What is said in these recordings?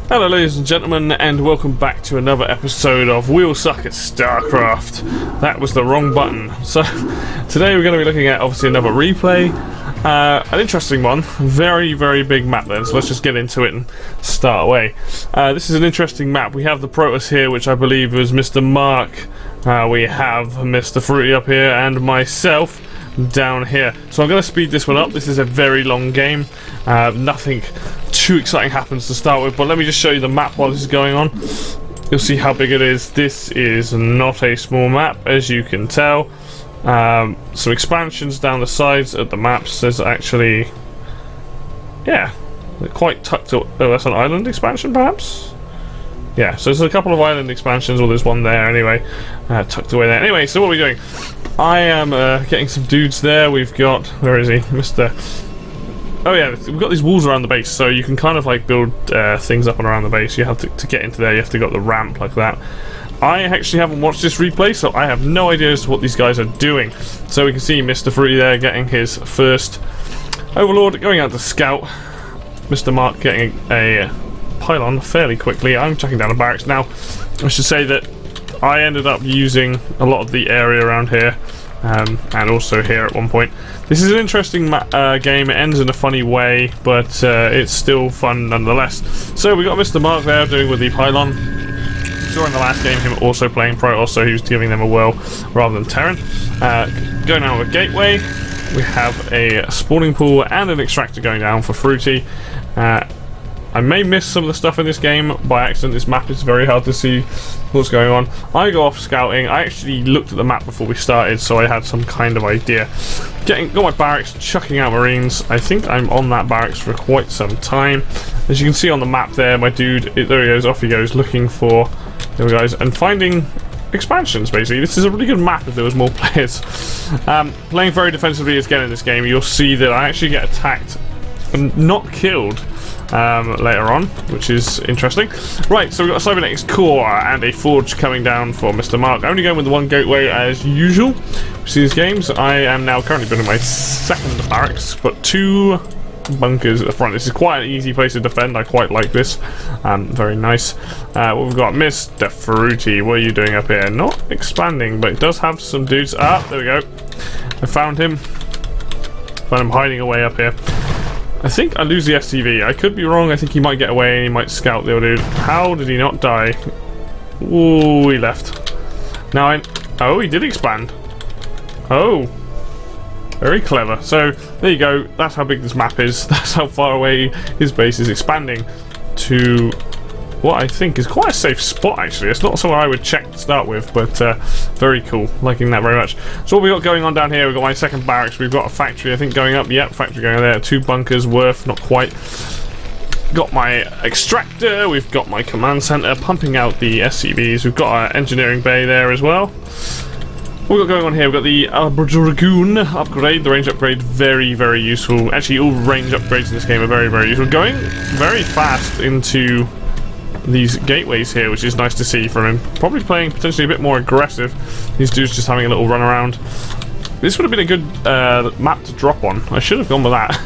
Hello ladies and gentlemen, and welcome back to another episode of All Suck At Starcraft. That was the wrong button. So today we're going to be looking at obviously another replay. An interesting one. Very big map then, so let's just get into it and start away. This is an interesting map. We have the Protoss here, which I believe was Mr. Mark. We have Mr. Fruity up here and myself down here. So I'm going to speed this one up. This is a very long game. Nothing too exciting happens to start with, but let me just show you the map while this is going on. You'll see how big it is. This is not a small map, as you can tell. Some expansions down the sides of the maps. There's actually, yeah, they're quite tucked up. Oh, that's an island expansion perhaps? Yeah, so there's a couple of island expansions, or there's one there anyway, tucked away there. Anyway, so what are we doing? I am getting some dudes there. We've got, where is he? Mr. Oh yeah, we've got these walls around the base, so you can kind of like build things up and around the base. You have to get into there, you have to got the ramp like that. I actually haven't watched this replay, so I have no idea as to what these guys are doing. So we can see Mr. Fruity there getting his first Overlord, going out to scout. Mr. Mark getting a pylon fairly quickly. I'm chucking down a barracks now. I should say that I ended up using a lot of the area around here. And also here at one point. This is an interesting game. It ends in a funny way, but it's still fun nonetheless. So we got Mr. Mark there doing with the pylon. Saw in the last game him also playing Protoss, so he was giving them a whirl rather than Terran. Going down with a gateway, we have a spawning pool and an extractor going down for Fruity. I may miss some of the stuff in this game by accident. This map is very hard to see what's going on. I go off scouting. I actually looked at the map before we started, so I had some kind of idea. Got my barracks, chucking out Marines. I think I'm on that barracks for quite some time. As you can see on the map there, my dude, there he goes, off he goes, looking for, there we go, and finding expansions, basically. This is a really good map if there was more players. Playing very defensively again in this game, you'll see that I actually get attacked and not killed later on, which is interesting. Right, so we've got a cybernetics core and a forge coming down for Mr. Mark. I'm only going with the one gateway as usual. We see these games. I am now currently building my second barracks, but 2 bunkers at the front. This is quite an easy place to defend. I quite like this. Very nice. What we've got, Mr. Fruity, what are you doing up here? Not expanding, but it does have some dudes. Ah, there we go. I found him. Found him hiding away up here. I think I lose the SCV. I could be wrong. I think he might get away and he might scout the other dude. How did he not die? Ooh, he left. Now oh, he did expand. Oh. Very clever. So, there you go. That's how big this map is. That's how far away his base is expanding to what I think is quite a safe spot, actually. It's not somewhere I would check to start with, but very cool. Liking that very much. So what we got going on down here, we've got my second barracks. We've got a factory, I think, going up. Yep, factory going there. 2 bunkers worth, not quite. Got my extractor. We've got my command center pumping out the SCVs. We've got our engineering bay there as well. What we've got going on here, we've got the Dragoon upgrade, the range upgrade, very useful. Actually, all range upgrades in this game are very useful. Going very fast into these gateways here, which is nice to see from him. Probably playing potentially a bit more aggressive. These dudes just having a little run around. This would have been a good map to drop on. I should have gone with that.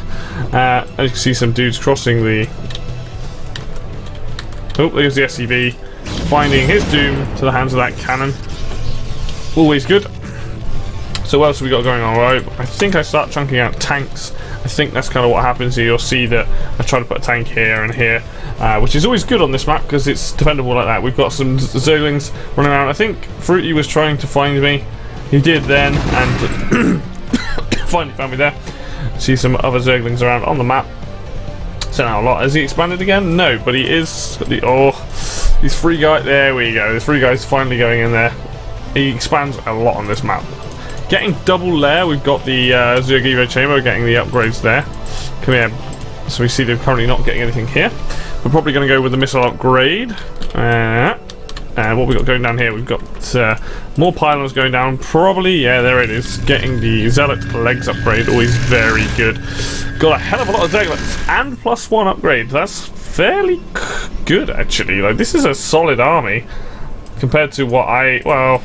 As you can see, some dudes crossing the... Oh, there's the SCV. Finding his doom to the hands of that cannon. Always good. So what else have we got going on? Right, I think I start chunking out tanks. I think that's kind of what happens here. You'll see that I try to put a tank here and here, which is always good on this map because it's defendable like that. We've got some Zerglings running around. I think Fruity was trying to find me. He did then, and finally found me there. See some other Zerglings around on the map. Sent out a lot. Has he expanded again? No, but he is. These 3 guys. There we go. The 3 guys finally going in there. He expands a lot on this map. Getting double lair, we've got the Zerg Evo chamber, getting the upgrades there. Come here. So we see they're currently not getting anything here. We're probably going to go with the missile upgrade. And what we've got going down here, we've got more pylons going down. Probably, yeah, there it is. Getting the Zealot legs upgrade, always very good. Got a hell of a lot of Zealots and +1 upgrade. That's fairly good, actually. Like, this is a solid army compared to what well,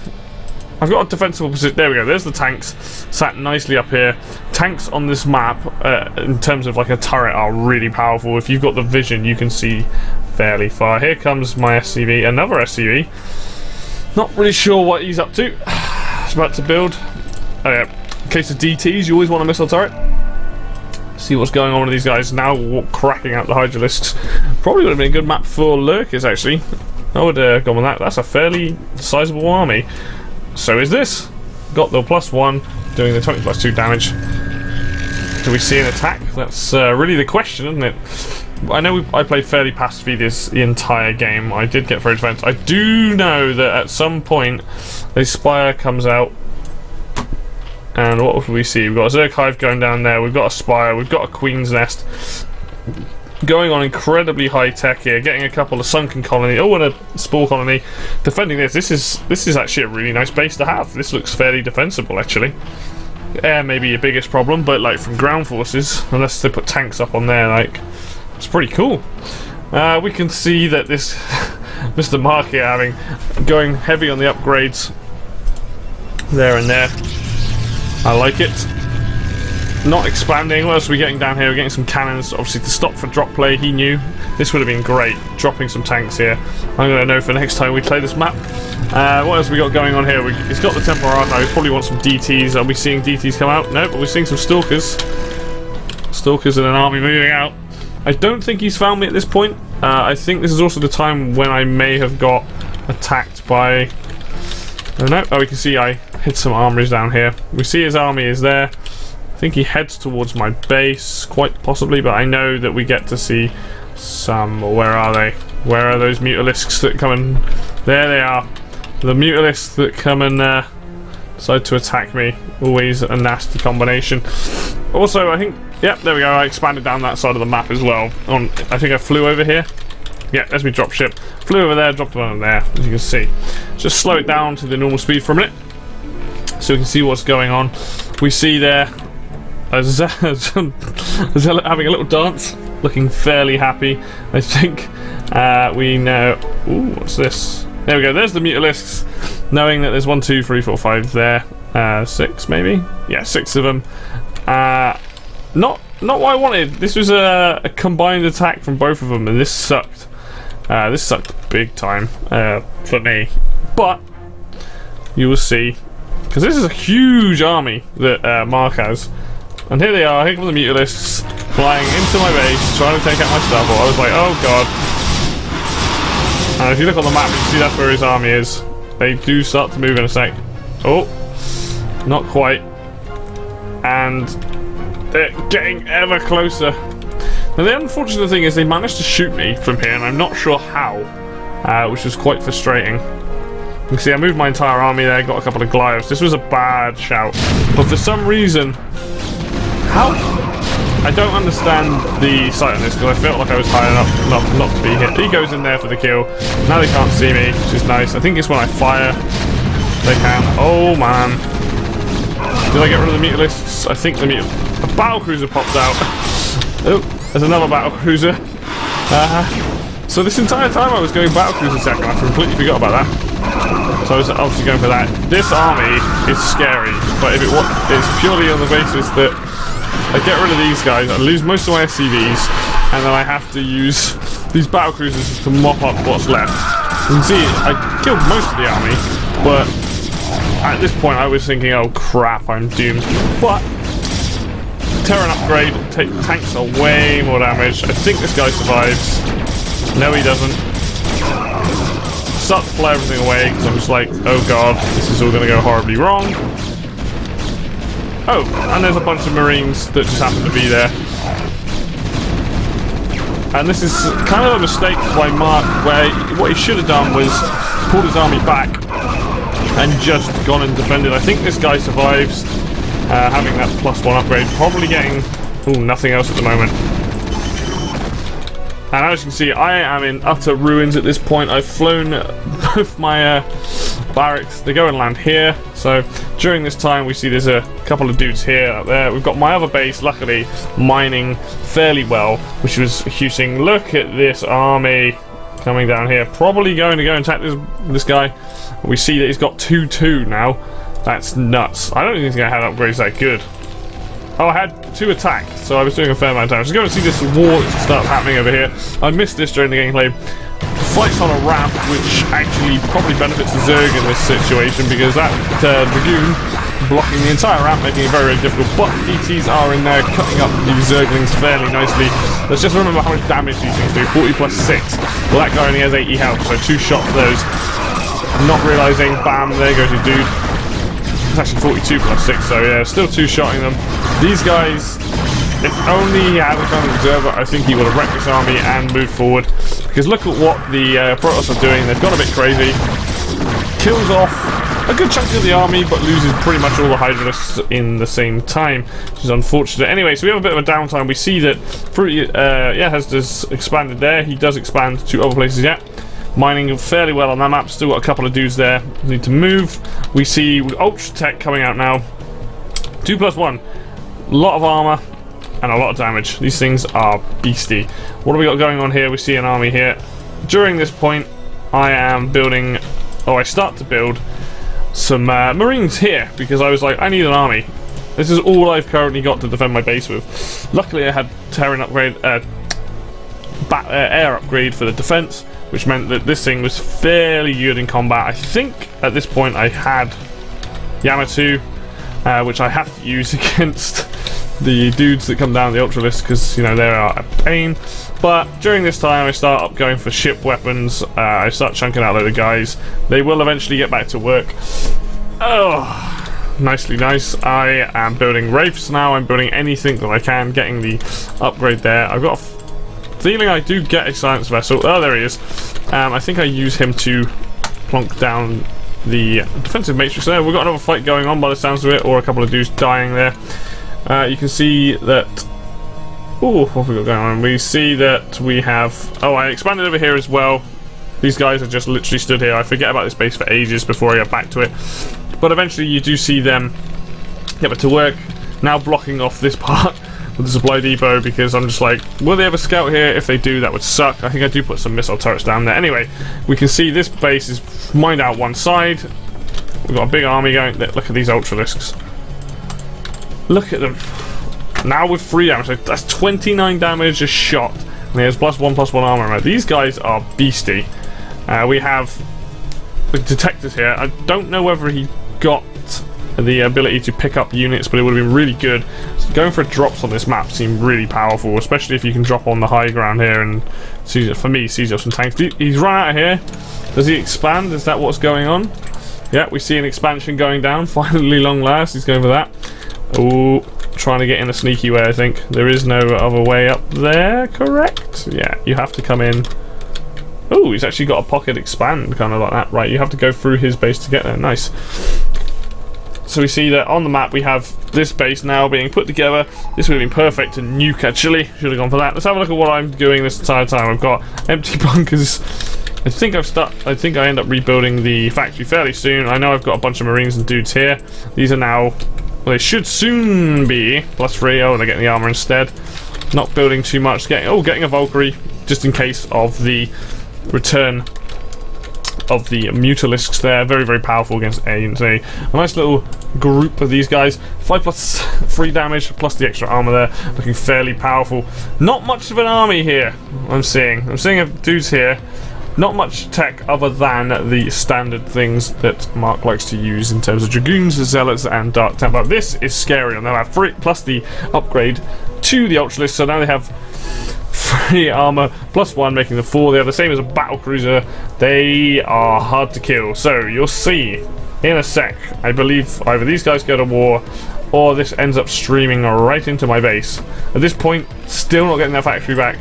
I've got a defensible position. There we go. There's the tanks sat nicely up here. Tanks on this map, in terms of like a turret, are really powerful. If you've got the vision, you can see fairly far. Here comes my SCV, another SCV. Not really sure what he's up to. He's about to build. Oh yeah. In case of DTs, you always want a missile turret. See what's going on with these guys now, cracking out the Hydralisks. Probably would have been a good map for lurkers, actually. I would have gone with that. That's a fairly sizable army. So is this. Got the +1, doing the 20+2 damage. Do we see an attack? That's really the question, isn't it? I know I played fairly passively the entire game. I did get very defense. I do know that at some point a Spire comes out. And what will we see? We've got a Zerg Hive going down there. We've got a Spire. We've got a Queen's Nest. Going on incredibly high tech here. Getting a couple of Sunken Colony. Oh, and a Spore Colony. Defending this. This is actually a really nice base to have. This looks fairly defensible, actually. Air may be your biggest problem, but like from ground forces, unless they put tanks up on there, like it's pretty cool. We can see that this Mr. Mark here going heavy on the upgrades there and there. I like it. Not expanding. What else are we getting down here? We're getting some cannons, obviously, to stop for drop play. He knew this would have been great, dropping some tanks here. I'm going to know for next time we play this map. What else have we got going on here? He's got the Temporal Archive. He probably wants some DTs. Are we seeing DTs come out? No, but we're seeing some Stalkers. Stalkers and an army moving out. I don't think he's found me at this point. I think this is also the time when I may have got attacked by... Oh no, we can see I hit some armories down here. We see his army is there. I think he heads towards my base, quite possibly, but I know that we get to see some... Where are they? Where are those Mutalisks that come and... There they are. The Mutalisks that come and decide to attack me. Always a nasty combination. Also, I think... Yep, there we go. I expanded down that side of the map as well. I think I flew over here. Yeah, there's me drop ship. Flew over there, dropped one there, as you can see. Just slow it down to the normal speed for a minute, so we can see what's going on. We see there having a little dance, looking fairly happy. I think we know... Ooh, what's this? There we go, there's the Mutalisks, knowing that there's 1, 2, 3, 4, 5 there. 6 maybe? Yeah, 6 of them. Not what I wanted. This was a combined attack from both of them, and this sucked. This sucked big time for me. But you will see, because this is a huge army that Mark has. And here they are. Here come the Mutalisks flying into my base, trying to take out my stubble. I was like, oh god. And if you look on the map, you can see that's where his army is. They do start to move in a sec. Oh, not quite. And they're getting ever closer. Now the unfortunate thing is they managed to shoot me from here, and I'm not sure how, which was quite frustrating. You can see I moved my entire army there, got a couple of Glyphs. This was a bad shout, but for some reason, how? I don't understand the sight on this, because I felt like I was high enough not to be hit. He goes in there for the kill. Now they can't see me, which is nice. I think it's when I fire they can. Oh man. Did I get rid of the Mutalisks? I think the a battlecruiser popped out. Oh, there's another battlecruiser. So this entire time I was going battlecruiser second. I completely forgot about that. So I was obviously going for that. This army is scary, but if it's purely on the basis that I get rid of these guys, I lose most of my SCVs, and then I have to use these battlecruisers to mop up what's left. You can see I killed most of the army, but at this point I was thinking, oh crap, I'm doomed. But Terran upgrade, tanks are way more damage. I think this guy survives. No, he doesn't. Start to fly everything away because I'm just like, oh god, this is all going to go horribly wrong. Oh, and there's a bunch of Marines that just happen to be there. And this is kind of a mistake by Mark, where what he should have done was pulled his army back and just gone and defended. I think this guy survives, having that +1 upgrade, probably getting nothing else at the moment. And as you can see, I am in utter ruins at this point. I've flown both my barracks. They go and land here. So during this time, we see there's a couple of dudes here, up there. We've got my other base, luckily, mining fairly well, which was a huge thing. Look at this army. coming down here. Probably going to go and attack this guy. We see that he's got 2-2 now. That's nuts. I don't even think I had upgrades that good. Oh, I had 2 attacks, so I was doing a fair amount of damage. Let's go and see this war start happening over here. I missed this during the gameplay. Fights on a ramp, which actually probably benefits the Zerg in this situation, because that Dragoon blocking the entire ramp, making it very, very difficult. But ETs are in there, cutting up the Zerglings fairly nicely. Let's just remember how much damage these things do. 40 plus 6. Well, that guy only has 80 health, so 2 shots of those. Not realising, bam, there goes your dude. It's actually 42 plus 6, so yeah, still 2-shotting them. These guys, if only he had a kind of observer, I think he would have wrecked this army and moved forward. Because look at what the Protoss are doing. They've gone a bit crazy. Kills off a good chunk of the army, but loses pretty much all the Hydralisks in the same time, which is unfortunate. Anyway, so we have a bit of a downtime. We see that Fruity, has just expanded there. He does expand to other places yet. Mining fairly well on that map. Still got a couple of dudes there. Need to move. We see Ultra Tech coming out now. 2+1. A lot of armor and a lot of damage. These things are beastie. What have we got going on here? We see an army here. During this point, I am building... Oh, I start to build some Marines here, because I was like, I need an army. This is all I've currently got to defend my base with. Luckily, I had Terran upgrade, air upgrade for the defense, which meant that this thing was fairly good in combat. I think at this point I had Yamato, which I have to use against the dudes that come down the Ultralisk, because, you know, they are a pain. But during this time I start up going for ship weapons. I start chunking out a load of guys. They will eventually get back to work. Oh, nicely nice. I am building Wraiths now. I'm building anything that I can, getting the upgrade there. I've got a feeling I do get a Science Vessel. Oh, there he is. I think I use him to plonk down the defensive matrix there. We've got another fight going on by the sounds of it, or a couple of dudes dying there. You can see that... Oh, what have we got going on? We see that we have... Oh, I expanded over here as well. These guys have just literally stood here. I forget about this base for ages before I get back to it. But eventually you do see them get back to work. Now blocking off this part with the supply depot, because I'm just like, will they have a scout here? If they do, that would suck. I think I do put some missile turrets down there. Anyway, we can see this base is mined out one side. We've got a big army going. Look at these Ultralisks. Look at them. Now with 3 damage, so that's 29 damage a shot. And there's +1/+1 armor. These guys are beastie. We have the detectors here. I don't know whether he got the ability to pick up units, but it would have been really good. So going for drops on this map seemed really powerful, especially if you can drop on the high ground here and, for me, siege up some tanks. He's run out of here. Does he expand? Is that what's going on? Yeah, we see an expansion going down. Finally, long last. He's going for that. Oh, trying to get in a sneaky way, I think. There is no other way up there, correct? Yeah, you have to come in. Oh, he's actually got a pocket expand, kind of like that. Right, you have to go through his base to get there. Nice. So we see that on the map we have this base now being put together. This would have been perfect to nuke, actually. Should have gone for that. Let's have a look at what I'm doing this entire time. I've got empty bunkers. I think I end up rebuilding the factory fairly soon. I know I've got a bunch of Marines and dudes here. These are now... Well, they should soon be +3. Oh, they're getting the armor instead. Not building too much. Getting a Valkyrie just in case of the return of the Mutalisks there. Very, very powerful against A and A. A nice little group of these guys. 5+3 damage plus the extra armor there. Looking fairly powerful. Not much of an army here, I'm seeing. Dudes here. Not much tech other than the standard things that Mark likes to use in terms of Dragoons, Zealots, and Dark Temple. This is scary, and they'll have 3 plus the upgrade to the Ultralisk, so now they have 3 armor +1, making them 4. They are the same as a battle cruiser. They are hard to kill, so you'll see in a sec. I believe either these guys go to war, or this ends up streaming right into my base. At this point, still not getting that factory back.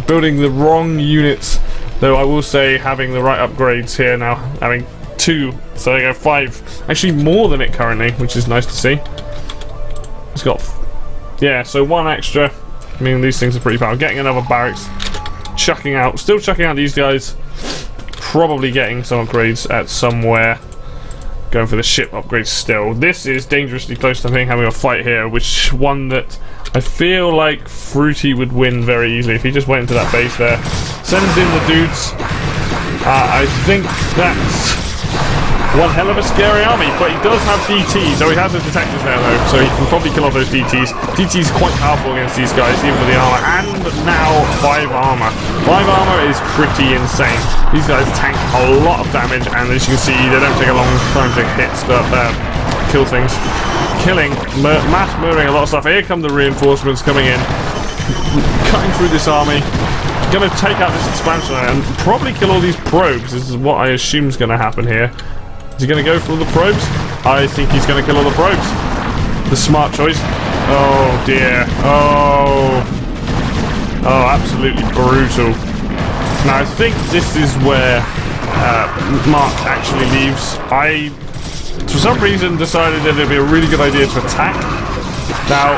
Building the wrong units. Though I will say, having the right upgrades here now, having 2, so I go 5. Actually, more than it currently, which is nice to see. It's got, yeah, so 1 extra. I mean, these things are pretty powerful. Getting another barracks, still chucking out these guys. Probably getting some upgrades at somewhere. Going for the ship upgrades still. This is dangerously close to having a fight here, which one that I feel like Fruity would win very easily if he just went into that base there. Sends in the dudes. I think that's one hell of a scary army, but he does have DT, so he has his detectors there though, so he can probably kill off those DTs. DT's quite powerful against these guys, even with the armor, and now 5 armor. 5 armor is pretty insane. These guys tank a lot of damage, and as you can see, they don't take a long time to hit stuff, kill things. Killing, mass murdering a lot of stuff. Here come the reinforcements coming in, cutting through this army. Gonna take out this expansion and probably kill all these probes. This is what I assume is gonna happen here. Is he going to go for all the probes? I think he's going to kill all the probes. The smart choice. Oh dear. Oh. Oh, absolutely brutal. Now I think this is where Mark actually leaves. I, for some reason, decided that it'd be a really good idea to attack. Now,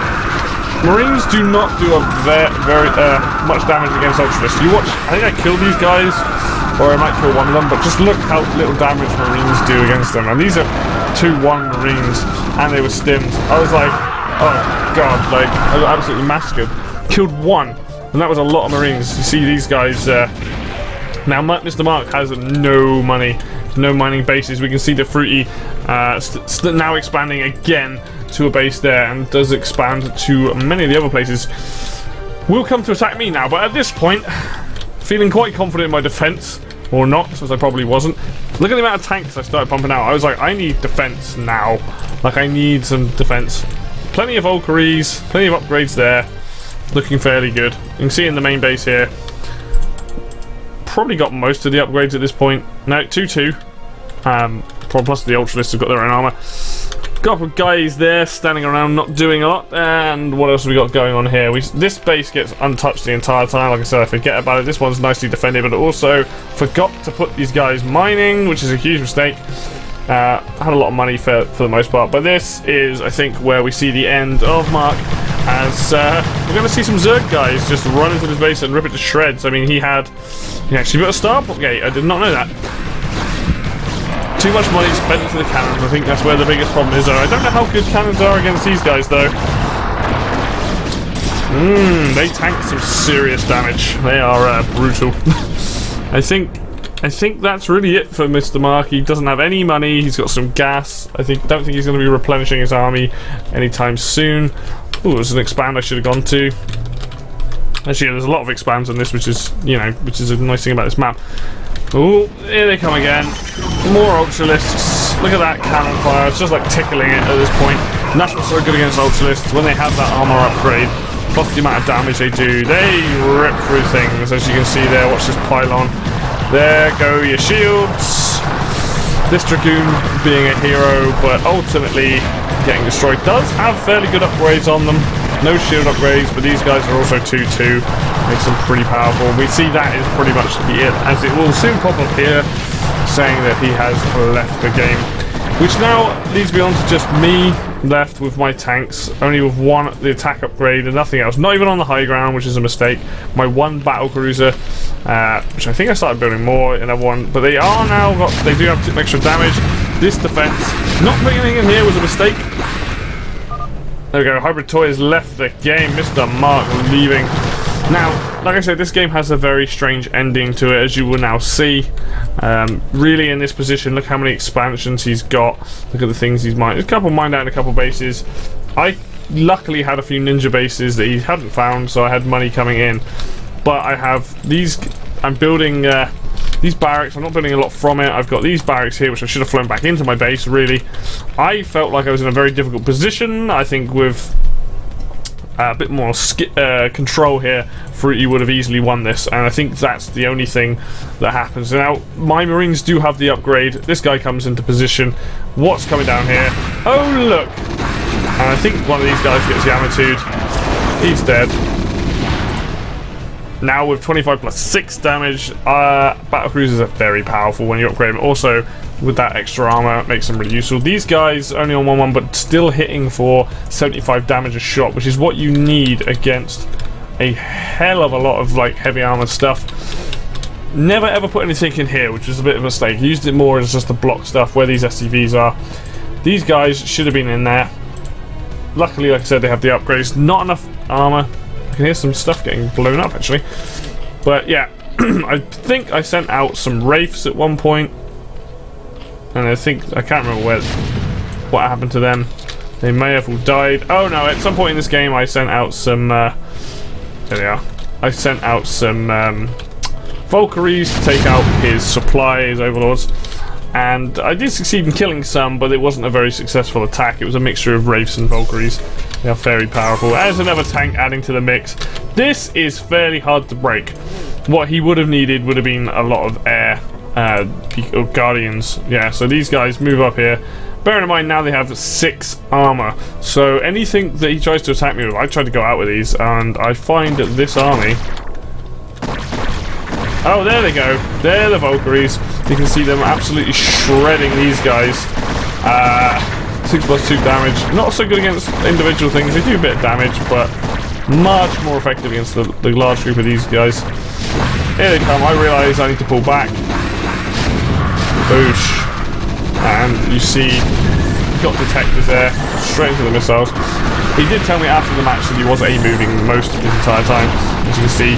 Marines do not do a very much damage against Ultralists. You watch, I think I killed these guys, or I might kill one of them, but just look how little damage Marines do against them. And these are 2-1 Marines, and they were stimmed. I was like, oh god, like, I got absolutely massacred. Killed 1, and that was a lot of Marines. You see these guys, now Mr. Mark has no money, no mining bases. We can see the Fruity now expanding again to a base there, and does expand to many of the other places. Will come to attack me now, but at this point, feeling quite confident in my defense, or not, since I probably wasn't. Look at the amount of tanks I started pumping out. I was like, I need defense now. Like, I need some defense. Plenty of Valkyries, plenty of upgrades there. Looking fairly good. You can see in the main base here, probably got most of the upgrades at this point. No, 2-2. Plus the Ultralists have got their own armor. Couple of guys there standing around not doing a lot. And what else have we got going on here? This base gets untouched the entire time. Like I said, I forget about it. This one's nicely defended, but also forgot to put these guys mining, which is a huge mistake. Had a lot of money for the most part, but this is, I think, where we see the end of Mark, as we're going to see some Zerg guys just run into this base and rip it to shreds. I mean, he actually built a starport gate. I did not know that. Too much money spent for the cannons. I think that's where the biggest problem is, though. I don't know how good cannons are against these guys, though. They tank some serious damage. They are brutal. I think that's really it for Mr. Mark. He doesn't have any money. He's got some gas. Don't think he's going to be replenishing his army anytime soon. Ooh, there's an expand I should have gone to. Actually, there's a lot of expands on this, which is a nice thing about this map. Oh, here they come again. More Ultralists. Look at that cannon fire. It's just like tickling it at this point. And that's what's so good against Ultralists. When they have that armor upgrade, plus the amount of damage they do, they rip through things. As you can see there, watch this pylon. There go your shields. This Dragoon being a hero, but ultimately getting destroyed. Does have fairly good upgrades on them. No shield upgrades, but these guys are also 2-2. Makes them pretty powerful. We see that is pretty much the it, as it will soon pop up here, saying that he has left the game. Which now leads me on to just me left with my tanks, only with the attack upgrade and nothing else. Not even on the high ground, which is a mistake. My one battle cruiser, which I think I started building more in another one, but they do have some extra damage. This defense, not putting anything in here was a mistake. There we go, Hybrid Toy has left the game. Mr. Mark leaving. Now, like I said, this game has a very strange ending to it, as you will now see. Really in this position, look how many expansions he's got. Look at the things he's mined. There's a couple mined out in a couple bases. I luckily had a few ninja bases that he hadn't found, so I had money coming in. But I have these, I'm building these barracks. I'm not building a lot from it. I've got these barracks here, which I should have flown back into my base, really. I felt like I was in a very difficult position. I think with a bit more control here, Fruity would have easily won this, and I think that's the only thing that happens. Now, my Marines do have the upgrade. This guy comes into position. What's coming down here? Oh, look! And I think one of these guys gets Yamatu'd. He's dead. Now with 25 plus 6 damage, battle cruisers are very powerful when you upgrade them. Also, with that extra armor, it makes them really useful. These guys only on 1-1, but still hitting for 75 damage a shot, which is what you need against a hell of a lot of like heavy armored stuff. Never ever put anything in here, which is a bit of a mistake. Used it more as just to block stuff where these SCVs are. These guys should have been in there. Luckily, like I said, they have the upgrades. Not enough armor. I can hear some stuff getting blown up, actually. But yeah, I think I sent out some wraiths at one point, and I can't remember what happened to them. They may have all died. Oh no! At some point in this game, I sent out some. There they are. I sent out some Valkyries to take out his supply, his overlords, and I did succeed in killing some, but it wasn't a very successful attack. It was a mixture of wraiths and Valkyries. They are very powerful. There's another tank adding to the mix. This is fairly hard to break. What he would have needed would have been a lot of air or guardians. Yeah, so these guys move up here. Bearing in mind now they have 6 armor, so anything that he tries to attack me with, I tried to go out with these, and I find that this army... Oh, there they go. They're the Valkyries. You can see them absolutely shredding these guys. 6+2 damage. Not so good against individual things. They do a bit of damage, but much more effective against the large group of these guys. Here they come. I realise I need to pull back. Boosh. And you see, he's got detectors there, straight into the missiles. He did tell me after the match that he was A-moving most of his entire time. As you can see,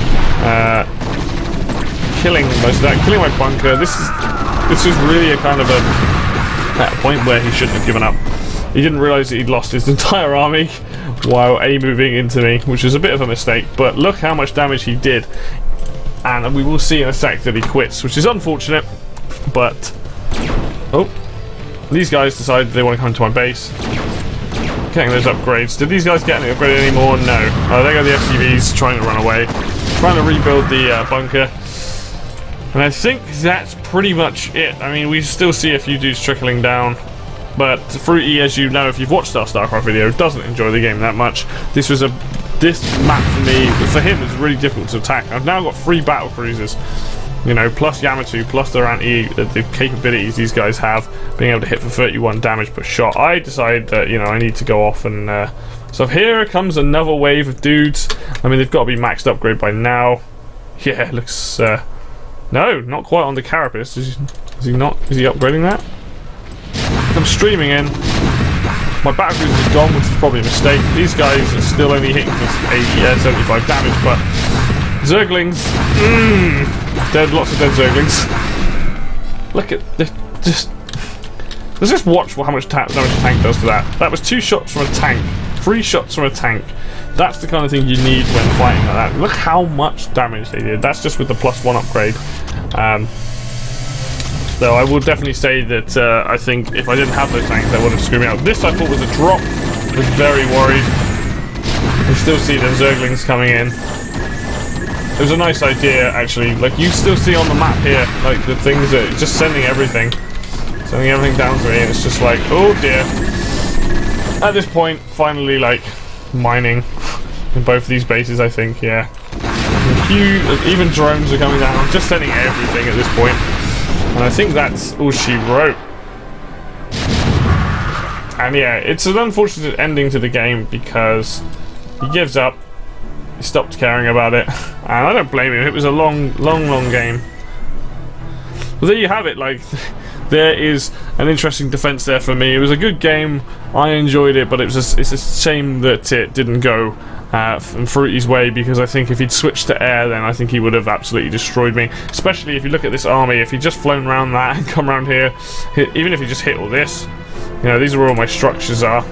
killing most of that, killing my bunker. This is really a kind of a point where he shouldn't have given up. He didn't realise that he'd lost his entire army while A-moving into me, which is a bit of a mistake, but look how much damage he did. And we will see in a sec that he quits, which is unfortunate, but... Oh. These guys decided they want to come to my base. Getting those upgrades. Did these guys get any upgrade anymore? No. Oh, they got the SUVs trying to run away. Trying to rebuild the bunker. And I think that's pretty much it. I mean, we still see a few dudes trickling down. But Fruity, as you know, if you've watched our StarCraft video, doesn't enjoy the game that much. This map for me, for him, is really difficult to attack. I've now got 3 battle cruisers. You know, plus Yamato, plus their the capabilities these guys have, being able to hit for 31 damage per shot. I decided that, you know, I need to go off and... So here comes another wave of dudes. I mean, they've got to be maxed upgrade by now. Yeah, it looks... No, not quite on the Carapace. Is he not? Is he upgrading that? I'm streaming in. My battle cruiser is gone, which is probably a mistake. These guys are still only hitting for 75 damage, but... Zerglings... Dead, lots of dead Zerglings. Look at this. Let's just watch how much damage a tank does to that. That was 2 shots from a tank, 3 shots from a tank. That's the kind of thing you need when fighting like that. Look how much damage they did. That's just with the +1 upgrade. Though I will definitely say that I think if I didn't have those tanks, they would have screwed me out. This I thought was a drop. I was very worried. You still see the Zerglings coming in. It was a nice idea, actually. Like, you still see on the map here, like, the things that... Just sending everything down to me, and it's just like, oh dear. At this point, finally, like, mining in both of these bases, I think, yeah. Even drones are coming down. I'm just sending everything at this point. And I think that's all she wrote. And yeah, it's an unfortunate ending to the game because he gives up. He stopped caring about it, and I don't blame him. It was a long game. Well, there you have it. Like, there is an interesting defense there for me. It was a good game. I enjoyed it, but it's a shame that it didn't go from Fruity's way, because I think if he'd switched to air, then I think he would have absolutely destroyed me. Especially if you look at this army. If he'd just flown around that and come around here, even if he just hit all this, you know, these are where all my structures are.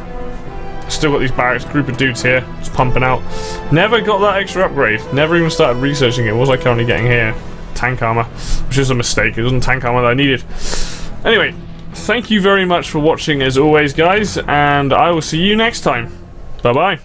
Still got these barracks, group of dudes here, just pumping out. Never got that extra upgrade. Never even started researching it. What was I currently getting here? Tank armor, which is a mistake. It wasn't tank armor that I needed. Anyway, thank you very much for watching as always, guys, and I will see you next time. Bye-bye.